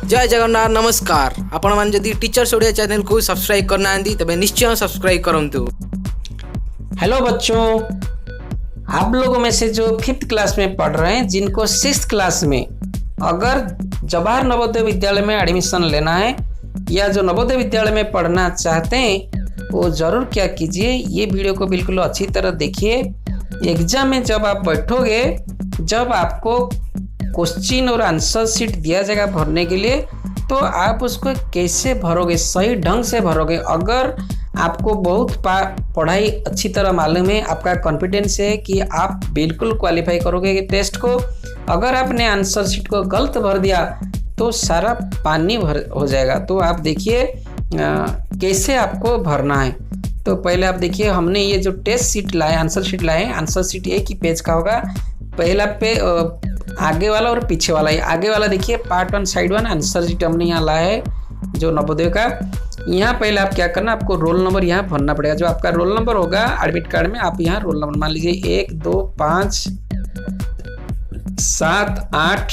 जय जगन्नाथ नमस्कार। आपण मान जदि टीचर्स ओडिया चैनल को सब्सक्राइब करना तबे निश्चय सब्सक्राइब करंतु। हेलो बच्चों, आप लोगों में से जो 5th क्लास में पढ़ रहे हैं, जिनको 6th क्लास में अगर जवाहर नवोदय विद्यालय में एडमिशन लेना है या जो नवोदय विद्यालय में पढ़ना चाहते हैं वो ज़रूर क्या कीजिए, ये वीडियो को बिल्कुल अच्छी तरह देखिए। एग्जाम में जब आप बैठोगे, जब आपको क्वेश्चन और आंसर शीट दिया जाएगा भरने के लिए, तो आप उसको कैसे भरोगे, सही ढंग से भरोगे। अगर आपको बहुत पढ़ाई अच्छी तरह मालूम है, आपका कॉन्फिडेंस है कि आप बिल्कुल क्वालिफाई करोगे टेस्ट को, अगर आपने आंसर शीट को गलत भर दिया तो सारा पानी भर हो जाएगा। तो आप देखिए कैसे आपको भरना है। तो पहले आप देखिए, हमने ये जो टेस्ट शीट लाए, आंसर शीट लाए, आंसर शीट एक ही पेज का होगा। पहला पे आगे वाला और पीछे वाला, आगे वाला देखिए पार्ट 1 साइड 1 आंसर शीट हमने यहाँ लाया है जो नवोदय का। यहाँ पहले आप क्या करना, आपको रोल नंबर यहाँ भरना पड़ेगा। जो आपका रोल नंबर होगा एडमिट कार्ड में, आप यहाँ रोल नंबर मान लीजिए 1 2 5 7 8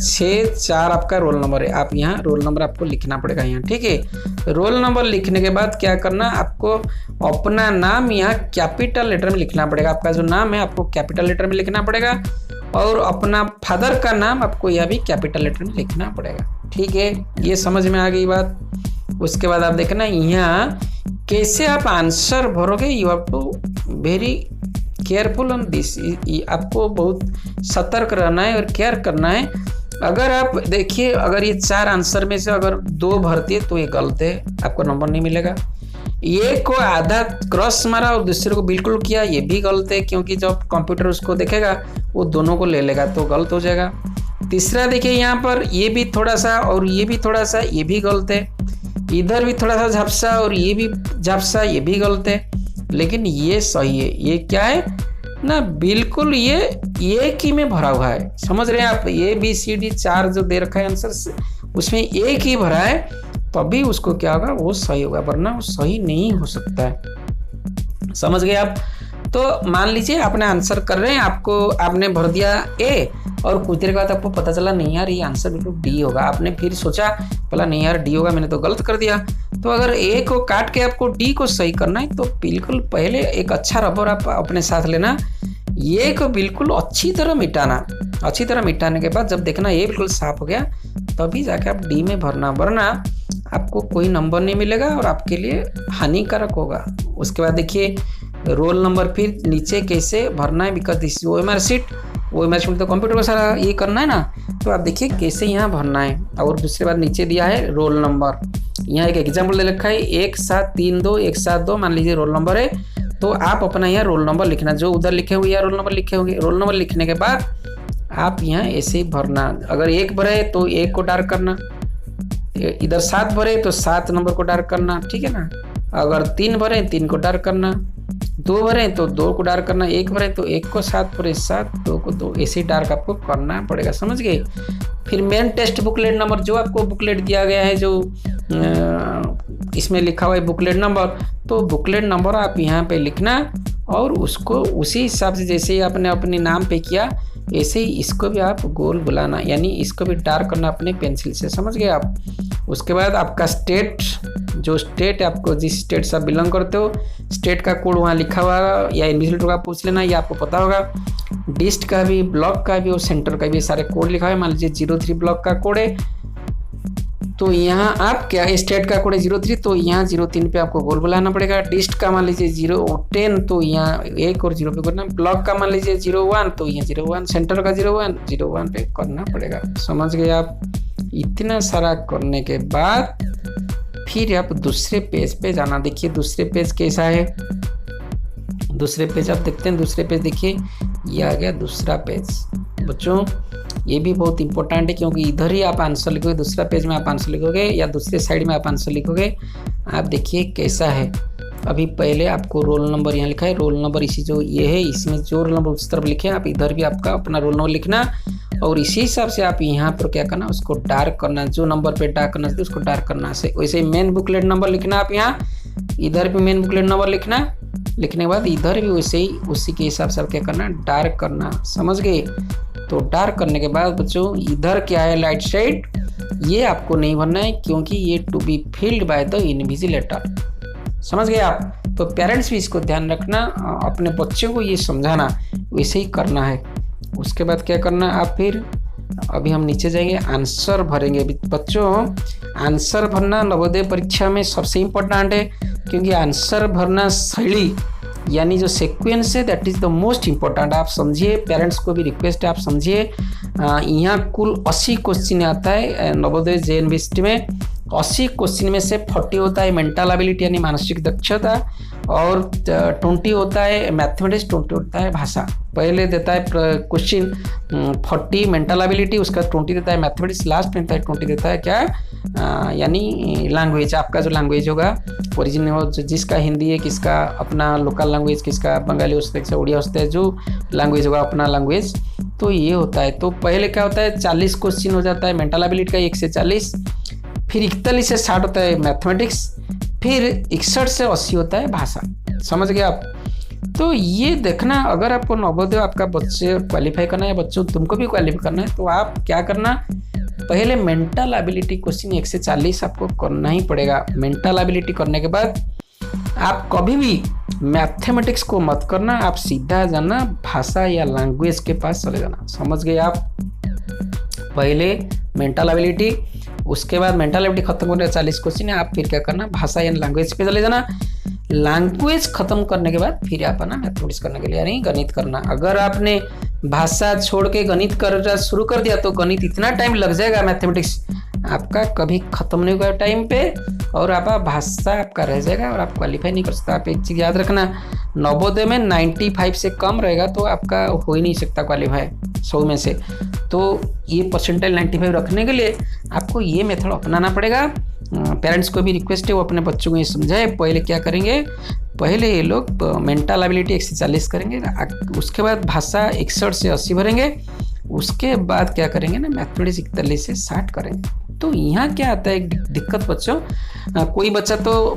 6 4 आपका रोल नंबर है। आप यहाँ रोल नंबर आपको लिखना पड़ेगा यहाँ, ठीक है। रोल नंबर लिखने के बाद क्या करना, आपको अपना नाम यहाँ कैपिटल लेटर में लिखना पड़ेगा। आपका जो नाम है आपको कैपिटल लेटर में लिखना पड़ेगा और अपना फादर का नाम आपको यह भी कैपिटल लेटर में लिखना पड़ेगा, ठीक है। ये समझ में आ गई बात। उसके बाद आप देखना यहाँ कैसे आप आंसर भरोगे। You have to very careful on this. आपको बहुत सतर्क रहना है और केयर करना है। अगर आप देखिए, अगर ये 4 आंसर में से अगर 2 भरती है तो ये गलत है, आपको नंबर नहीं मिलेगा। एक को आधा क्रॉस मारा और दूसरे को बिल्कुल किया, ये भी गलत है, क्योंकि जब कंप्यूटर उसको देखेगा वो दोनों को ले लेगा तो गलत हो जाएगा। तीसरा देखिए यहाँ पर ये भी थोड़ा सा और ये भी थोड़ा सा, ये भी गलत है। इधर भी थोड़ा सा झपसा और ये भी झपसा, ये भी गलत है। लेकिन ये सही है। ये क्या है ना, बिल्कुल ये एक ही में भरा हुआ है। समझ रहे हैं आप? ABCD 4 जो दे रखा है आंसर, उसमें एक ही भरा है, तभी उसको क्या होगा, वो सही होगा, वरना वो सही नहीं हो सकता है। समझ गए आप? तो मान लीजिए आपने आंसर कर रहे हैं, आपने भर दिया A और कुछ देर के बाद आपको पता चला नहीं यार ये आंसर बिल्कुल D होगा। आपने फिर सोचा बोला नहीं यार D होगा, मैंने तो गलत कर दिया। तो अगर A को काट के आपको D को सही करना है तो बिल्कुल पहले एक अच्छा रबर आप अपने साथ लेना, ये को बिल्कुल अच्छी तरह मिटाना। अच्छी तरह मिटाने के बाद जब देखना ये बिल्कुल साफ हो गया, तभी जाके आप D में भरना, वरना आपको कोई नंबर नहीं मिलेगा और आपके लिए हानिकारक होगा। उसके बाद देखिए रोल नंबर फिर नीचे कैसे भरना है, बिकॉज दिस OMR शीट में तो कंप्यूटर को सारा ये करना है ना। तो आप देखिए कैसे यहाँ भरना है। और दूसरे बार नीचे दिया है रोल नंबर, यहाँ एक एग्जाम्पल दे रखा है 1732 172 मान लीजिए रोल नंबर है। तो आप अपना यहाँ रोल नंबर लिखना, जो उधर लिखे हुए यहाँ रोल नंबर लिखे होंगे। रोल नंबर लिखने के बाद आप यहाँ ऐसे ही भरना। अगर 1 भरे तो 1 को डार्क करना, इधर 7 भरे तो 7 नंबर को डार्क करना, ठीक है ना। अगर 3 भरे 3 को डार्क करना, 2 भरे तो 2 को डार्क करना, 1 भरे तो 1 को 7 भरे 7, 2 को 2, ऐसे डार्क आपको करना पड़ेगा। समझ गए? फिर मेन टेस्ट बुकलेट नंबर, जो आपको बुकलेट दिया गया है, जो इसमें लिखा हुआ है बुकलेट नंबर, तो बुकलेट नंबर आप यहाँ पे लिखना और उसको उसी हिसाब से जैसे ही आपने अपने नाम पे किया ऐसे ही इसको भी आप गोल बुलाना, यानी इसको भी डार्क करना अपने पेंसिल से। समझ गए आप? उसके बाद आपका स्टेट, जो स्टेट आपको जिस स्टेट से आप बिलोंग करते हो, स्टेट का कोड वहाँ लिखा हुआ या इन्विजिलेटर का पूछ लेना, ये आपको पता होगा। डिस्ट्रिक्ट का भी, ब्लॉक का भी और सेंटर का भी सारे कोड लिखा है। मान लीजिए 03 ब्लॉक का कोड है, तो यहाँ आप क्या, स्टेट का कोड है 03, तो यहाँ 03 पे आपको गोल बुलाना पड़ेगा। डिस्ट्रिक्ट का मान लीजिए 010, तो यहाँ 1 और 0 पे करना। ब्लॉक का मान लीजिए 01, तो यहाँ 01, सेंटर का 01 पे करना पड़ेगा। समझ गए आप? इतना सारा करने के बाद फिर आप दूसरे पेज पे जाना। देखिए दूसरे पेज कैसा है, दूसरे पेज आप देखते हैं। दूसरे पेज देखिए, ये आ गया दूसरा पेज। बच्चों ये भी बहुत इंपॉर्टेंट है, क्योंकि इधर ही आप आंसर लिखोगे, दूसरा पेज में आप आंसर लिखोगे या दूसरे साइड में आप आंसर लिखोगे। आप देखिए कैसा है। अभी पहले आपको रोल नंबर यहाँ लिखा है, रोल नंबर इसी जो ये है, इसमें जो रोल नंबर उस तरफ लिखे, आप इधर भी आपका अपना रोल नंबर लिखना और इसी हिसाब से आप यहाँ पर क्या करना, उसको डार्क करना। जो नंबर पे डार्क करना चाहिए उसको डार्क करना से। वैसे मेन बुकलेट नंबर लिखना आप यहाँ, इधर भी मेन बुकलेट नंबर लिखना, लिखने के बाद इधर भी वैसे ही उसी के हिसाब से क्या करना, डार्क करना। समझ गए? तो डार्क करने के बाद बच्चों इधर क्या है, लाइट साइड ये आपको नहीं भरना है क्योंकि ये to be filled by the invigilator. समझ गए आप? तो पेरेंट्स भी इसको ध्यान रखना, अपने बच्चों को ये समझाना, वैसे ही करना है। उसके बाद क्या करना आप फिर, अभी हम नीचे जाएंगे, आंसर भरेंगे। बच्चों आंसर भरना नवोदय परीक्षा में सबसे इम्पोर्टेंट है, क्योंकि आंसर भरना शैली यानी जो सीक्वेंस है that is the most important. आप समझिए, पेरेंट्स को भी रिक्वेस्ट है आप समझिए। यहाँ कुल 80 क्वेश्चन आता है नवोदय JNVST में। 80 क्वेश्चन में से 40 होता है मेंटल एबिलिटी यानी मानसिक दक्षता, और 20 होता है मैथमेटिक्स, 20 होता है भाषा। पहले देता है क्वेश्चन 40 मेंटल एबिलिटी, उसका 20 देता है मैथमेटिक्स, लास्ट में 20 देता है क्या, यानी लैंग्वेज। आपका जो लैंग्वेज होगा ओरिजिनल, जिसका हिंदी है, किसका अपना लोकल लैंग्वेज, किसका बंगाली हो सकता है, उड़िया हो सकता है, जो लैंग्वेज होगा अपना लैंग्वेज। तो ये होता है। तो पहले क्या होता है 40 क्वेश्चन हो जाता है मेंटल एबिलिटी का, 1 से 40, फिर 41 से 60 होता है मैथमेटिक्स, फिर 61 से 80 होता है भाषा। समझ गए आप? तो ये देखना, अगर आपको नवोदय आपका बच्चे क्वालिफाई करना है, बच्चों तुमको भी क्वालिफाई करना है, तो आप क्या करना, पहले मेंटल एबिलिटी क्वेश्चन 1 से 40 आपको करना ही पड़ेगा। मेंटल एबिलिटी करने के बाद आप कभी भी मैथमेटिक्स को मत करना, आप सीधा जाना भाषा या लैंग्वेज के पास चले जाना। समझ गए आप? पहले मेंटल एबिलिटी, उसके बाद मेंटल एबिलिटी खत्म होने 40 क्वेश्चन है, आप फिर क्या करना, भाषा या लैंग्वेज पे चले जाना। लैंग्वेज खत्म करने के बाद फिर आप आना मैथमेटिक्स करने के लिए, यानी गणित करना। अगर आपने भाषा छोड़ के गणित करना शुरू कर दिया तो गणित इतना टाइम लग जाएगा, मैथमेटिक्स आपका कभी खत्म नहीं होगा टाइम पे, और आप भाषा आपका रह जाएगा और आप क्वालिफाई नहीं कर सकता। आप एक चीज़ याद रखना, नवोदय में 95 से कम रहेगा तो आपका हो ही नहीं सकता क्वालिफाई 100 में से। तो ये परसेंटाइल 95 रखने के लिए आपको ये मेथड अपनाना पड़ेगा। पेरेंट्स को भी रिक्वेस्ट है वो अपने बच्चों को ये समझाए। पहले क्या करेंगे, पहले ये लोग मेंटल एबिलिटी 1 से 40 करेंगे, उसके बाद भाषा 61 से 80 भरेंगे, उसके बाद क्या करेंगे ना मैथमेटिक्स 41 से 60 करेंगे। तो यहाँ क्या आता है एक दिक्कत बच्चों, कोई बच्चा तो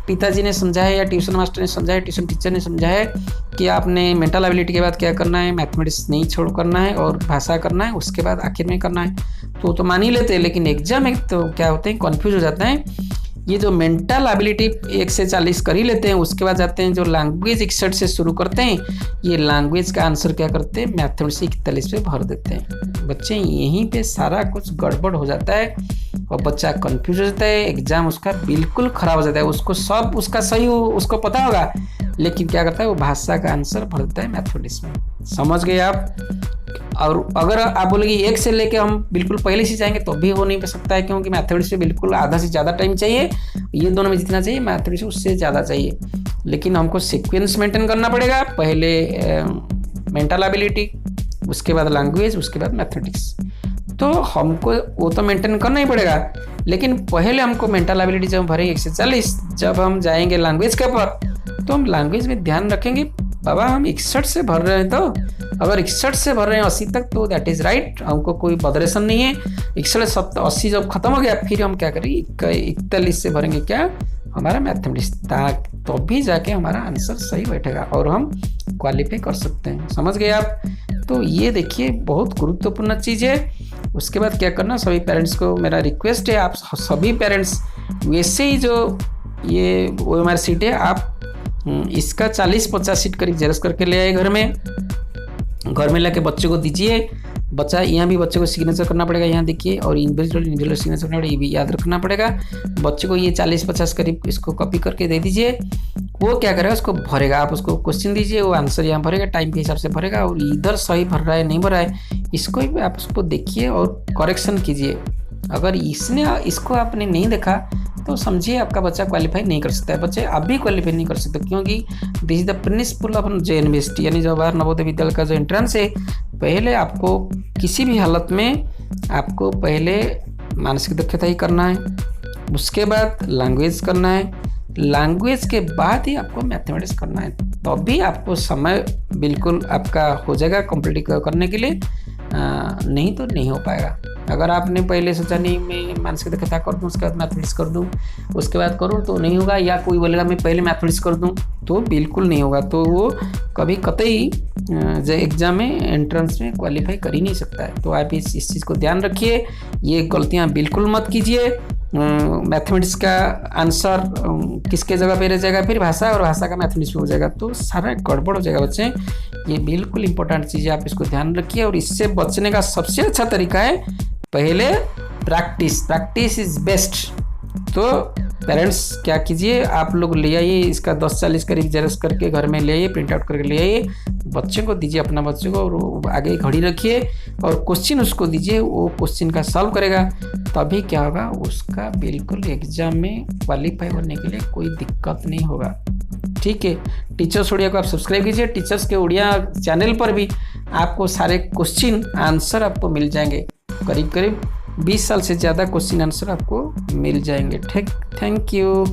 पिताजी ने समझाया या ट्यूशन मास्टर ने समझाया, ट्यूशन टीचर ने समझाया कि आपने मेंटल एबिलिटी के बाद क्या करना है, मैथमेटिक्स नहीं छोड़ करना है और भाषा करना है, उसके बाद आखिर में करना है। तो मान ही लेते हैं, लेकिन एग्जाम में तो क्या होते हैं, कन्फ्यूज हो जाते हैं। ये जो मेंटल एबिलिटी 1 से 40 कर ही लेते हैं, उसके बाद जाते हैं जो लैंग्वेज 61 से शुरू करते हैं, ये लैंग्वेज का आंसर क्या करते हैं मैथमेटिक्स 41 पे भर देते हैं। बच्चे यहीं पे सारा कुछ गड़बड़ हो जाता है और बच्चा कंफ्यूज हो जाता है, एग्जाम उसका बिल्कुल खराब हो जाता है। उसको सब उसका सही उसको पता होगा, लेकिन क्या करता है वो भाषा का आंसर भर देता है मैथमेटिक्स में। समझ गए आप? और अगर आप बोलेंगे 1 से लेके हम बिल्कुल पहले से जाएंगे तो भी हो नहीं सकता है, क्योंकि मैथमेटिक्स में बिल्कुल आधा से ज़्यादा टाइम चाहिए। ये दोनों में जितना चाहिए मैथमेटिक्स उससे ज़्यादा चाहिए, लेकिन हमको सीक्वेंस मेंटेन करना पड़ेगा। पहले मेंटल एबिलिटी, उसके बाद लैंग्वेज, उसके बाद मैथमेटिक्स। तो हमको वो तो मेंटेन करना ही पड़ेगा, लेकिन पहले हमको मेंटल एबिलिटी जब भरेंगे 1 से 40, जब हम जाएंगे लैंग्वेज के पर तो हम लैंग्वेज में ध्यान रखेंगे, बाबा हम 61 से भर रहे हैं, तो अगर 61 से भर रहे हैं 80 तक तो दैट इज़ राइट, हमको कोई बदरेशन नहीं है। 61 से 80 जब खत्म हो गया फिर हम क्या करेंगे 41 से भरेंगे क्या, हमारा मैथमेटिक्स, तो भी जाके हमारा आंसर सही बैठेगा और हम क्वालिफाई कर सकते हैं। समझ गए आप? तो ये देखिए बहुत गुरुत्वपूर्ण चीज़ है। उसके बाद क्या करना, सभी पेरेंट्स को मेरा रिक्वेस्ट है, आप सभी पेरेंट्स वैसे ही जो ये OMR सीट है आप इसका 40-50 सीट करीब जेरक्स करके ले आए घर में लाके बच्चे को दीजिए। बच्चा यहाँ भी बच्चे को सिग्नेचर करना पड़ेगा, यहाँ देखिए, और इंडिविजुअल सिग्नेचर करना पड़ेगा, ये भी याद रखना पड़ेगा। बच्चे को ये 40-50 करीब इसको कॉपी करके दे दीजिए। वो क्या करेगा, उसको भरेगा, आप उसको क्वेश्चन दीजिए, वो आंसर यहाँ भरेगा, टाइम के हिसाब से भरेगा, और इधर सही भर रहा है नहीं भर रहा है इसको भी आप उसको देखिए और करेक्शन कीजिए। अगर इसको आपने नहीं देखा तो समझिए आपका बच्चा क्वालिफाई नहीं कर सकता है। बच्चे आप भी क्वालिफाई नहीं कर सकते, क्योंकि this is the principle of JNVST यानी जवाहर नवोदय विद्यालय का जो एंट्रेंस है, पहले आपको किसी भी हालत में आपको पहले मानसिक दक्षता ही करना है, उसके बाद लैंग्वेज करना है, लैंग्वेज के बाद ही आपको मैथमेटिक्स करना है, तभी आपको समय बिल्कुल आपका हो जाएगा कम्प्लीट करने के लिए, नहीं तो नहीं हो पाएगा। अगर आपने पहले सोचा नहीं मैं मानसिक दक्षता कर दूँ, उसके बाद मैथमेटिक्स कर दूँ, उसके बाद करूँ, तो नहीं होगा। या कोई बोलेगा मैं पहले मैथमेटिक्स कर दूँ, तो बिल्कुल नहीं होगा। तो वो कभी कतई जो एग्ज़ाम में एंट्रेंस में क्वालिफाई कर ही नहीं सकता है। तो आप इस चीज़ को ध्यान रखिए, ये गलतियाँ बिल्कुल मत कीजिए। मैथमेटिक्स का आंसर किसके जगह पे रह जाएगा, फिर भाषा, और भाषा का मैथमेटिक्स में हो जाएगा, तो सारा गड़बड़ हो जाएगा बच्चे। ये बिल्कुल इंपॉर्टेंट चीज़ है, आप इसको ध्यान रखिए। और इससे बचने का सबसे अच्छा तरीका है पहले प्रैक्टिस इज बेस्ट। तो पेरेंट्स क्या कीजिए, आप लोग ले आइए इसका 10-40 करीब जेरॉक्स करके घर में ले आइए, प्रिंट आउट करके ले आइए, बच्चे को दीजिए, अपना बच्चे को, और आगे घड़ी रखिए और क्वेश्चन उसको दीजिए, वो क्वेश्चन का सॉल्व करेगा। तभी क्या होगा, उसका बिल्कुल एग्जाम में क्वालिफाई होने के लिए कोई दिक्कत नहीं होगा। ठीक है, टीचर्स उड़िया को आप सब्सक्राइब कीजिए। टीचर्स के उड़िया चैनल पर भी आपको सारे क्वेश्चन आंसर आपको मिल जाएंगे, करीब 20 साल से ज़्यादा क्वेश्चन आंसर आपको मिल जाएंगे। ठीक, थैंक यू।